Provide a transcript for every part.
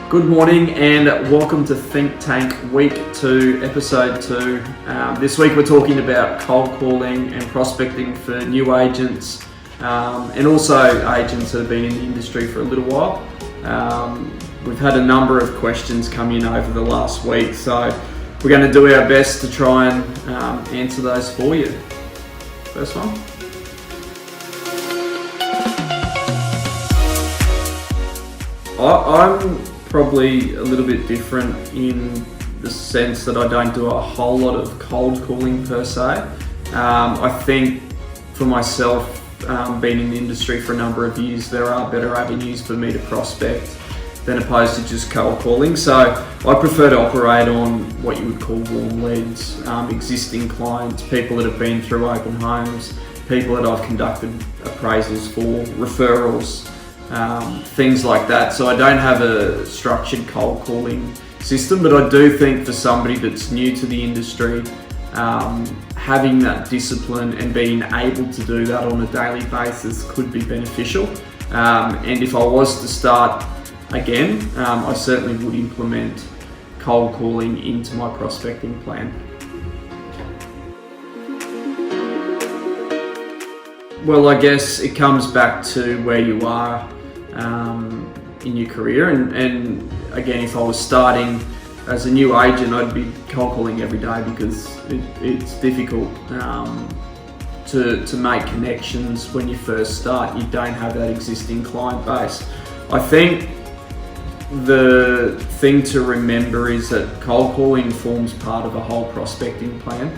Good morning and welcome to Think Tank Week 2, Episode 2. This week we're talking about cold calling and prospecting for new agents and also agents that have been in the industry for a little while. We've had a number of questions come in over the last week, so we're going to do our best to try and answer those for you. First one. I'm probably a little bit different in the sense that I don't do a whole lot of cold calling per se. I think for myself, being in the industry for a number of years, there are better avenues for me to prospect than opposed to just cold calling. So I prefer to operate on what you would call warm leads, existing clients, people that have been through open homes, people that I've conducted appraisals for, referrals, things like that. So I don't have a structured cold calling system, but I do think for somebody that's new to the industry, having that discipline and being able to do that on a daily basis could be beneficial. And if I was to start again, I certainly would implement cold calling into my prospecting plan. Well, I guess it comes back to where you are in your career, and again, if I was starting as a new agent, I'd be cold calling every day because it's difficult to make connections when you first start. You don't have that existing client base. I think the thing to remember is that cold calling forms part of a whole prospecting plan.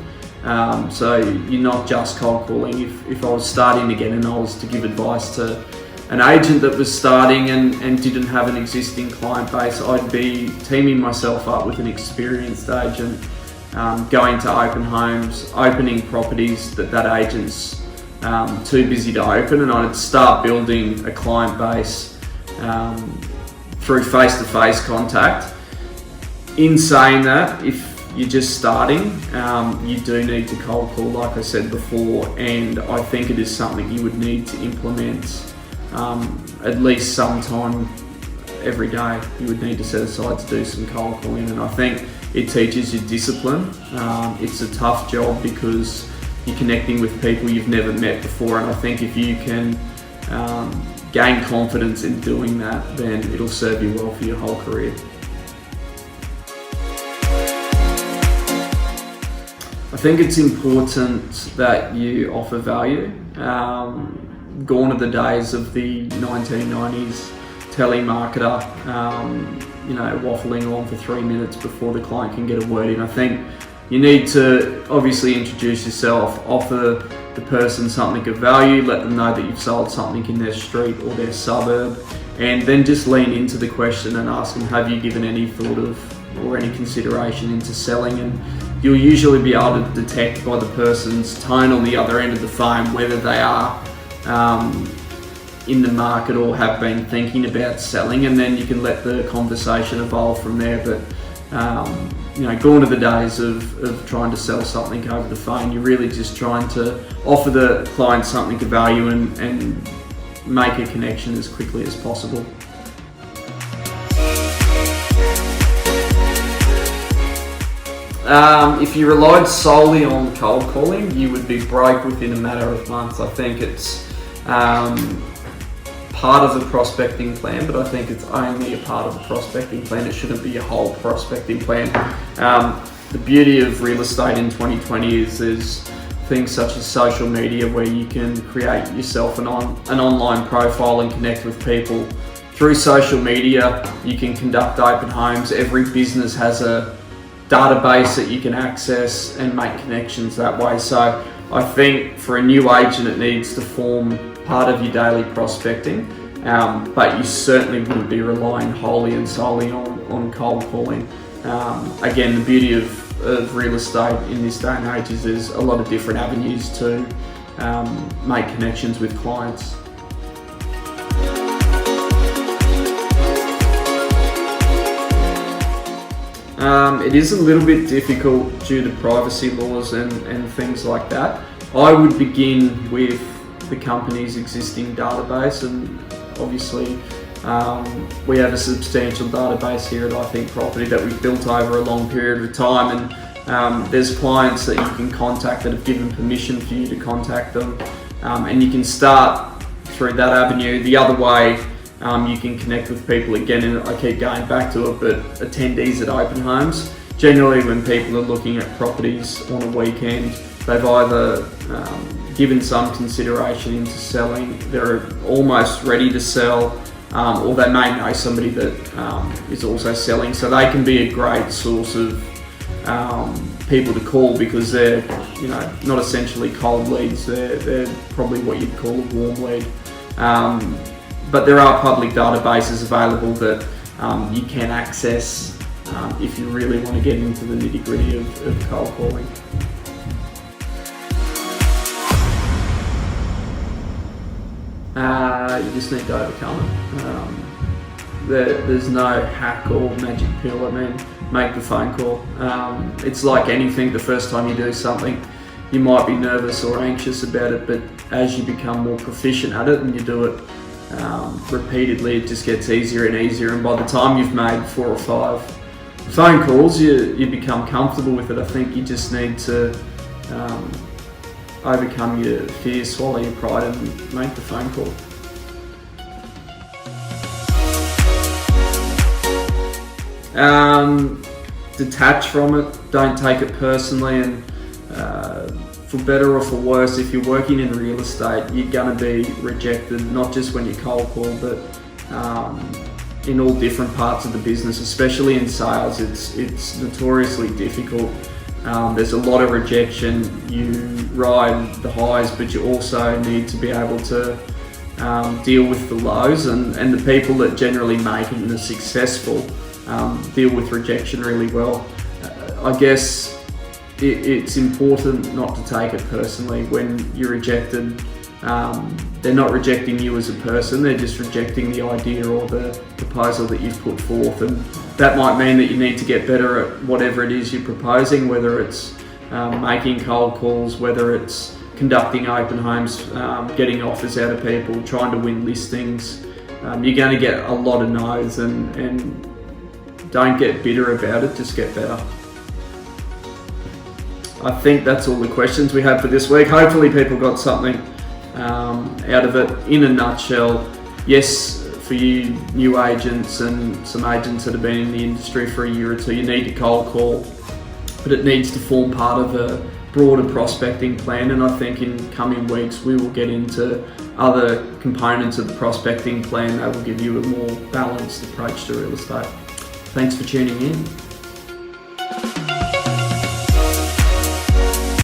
So you're not just cold calling. If I was starting again and I was to give advice to an agent that was starting and didn't have an existing client base, I'd be teaming myself up with an experienced agent, going to open homes, opening properties that agent's too busy to open, and I'd start building a client base through face-to-face contact. In saying that, if you're just starting, you do need to cold call, like I said before, and I think it is something you would need to implement at least sometime every day. You would need to set aside to do some cold calling, and I think it teaches you discipline. It's a tough job because you're connecting with people you've never met before, and I think if you can gain confidence in doing that, then it'll serve you well for your whole career. I think it's important that you offer value. Gone are the days of the 1990s telemarketer, waffling on for 3 minutes before the client can get a word in. I think you need to obviously introduce yourself, offer the person something of value, let them know that you've sold something in their street or their suburb, and then just lean into the question and ask them, have you given any thought of or any consideration into selling? And you'll usually be able to detect by the person's tone on the other end of the phone whether they are in the market or have been thinking about selling, and then you can let the conversation evolve from there. But gone are the days of trying to sell something over the phone. You're really just trying to offer the client something of value and make a connection as quickly as possible. If you relied solely on cold calling, you would be broke within a matter of months. I think it's part of the prospecting plan, but I think it's only a part of the prospecting plan. It shouldn't be a whole prospecting plan. The beauty of real estate in 2020 is there's things such as social media where you can create yourself an online profile and connect with people through social media. You can conduct open homes. Every business has a database that you can access and make connections that way. So I think for a new agent, it needs to form part of your daily prospecting, but you certainly wouldn't be relying wholly and solely on cold calling. Again, the beauty of real estate in this day and age is there's a lot of different avenues to make connections with clients. It is a little bit difficult due to privacy laws and things like that. I would begin with the company's existing database, and obviously We have a substantial database here at I Think Property that we've built over a long period of time, and there's clients that you can contact that have given permission for you to contact them, and you can start through that avenue. The other way, you can connect with people again, and I keep going back to it, but attendees at open homes. Generally, when people are looking at properties on a weekend, they've either given some consideration into selling, they're almost ready to sell, or they may know somebody that is also selling. So they can be a great source of people to call, because they're, not essentially cold leads. They're probably what you'd call a warm lead. But there are public databases available that you can access if you really want to get into the nitty-gritty of cold calling. You just need to overcome it. There's no hack or magic pill. I mean, make the phone call. It's like anything. The first time you do something, you might be nervous or anxious about it, but as you become more proficient at it and you do it repeatedly, it just gets easier and easier. And by the time you've made 4 or 5 phone calls, you become comfortable with it. I think you just need to overcome your fear, swallow your pride, and make the phone call. Detach from it, don't take it personally, and for better or for worse, if you're working in real estate, you're going to be rejected, not just when you cold call, but in all different parts of the business, especially in sales. It's notoriously difficult. There's a lot of rejection. You ride the highs, but you also need to be able to deal with the lows, and the people that generally make it and are successful deal with rejection really well. I guess it's important not to take it personally when you're rejected. They're not rejecting you as a person, they're just rejecting the idea or the proposal that you've put forth, and that might mean that you need to get better at whatever it is you're proposing, whether it's making cold calls, whether it's conducting open homes, getting offers out of people, trying to win listings. You're going to get a lot of no's, and don't get bitter about it, just get better. I think that's all the questions we have for this week. Hopefully people got something out of it. In a nutshell, yes, for you new agents and some agents that have been in the industry for a year or two, you need to cold call, but it needs to form part of a broader prospecting plan, and I think in coming weeks we will get into other components of the prospecting plan that will give you a more balanced approach to real estate. Thanks for tuning in.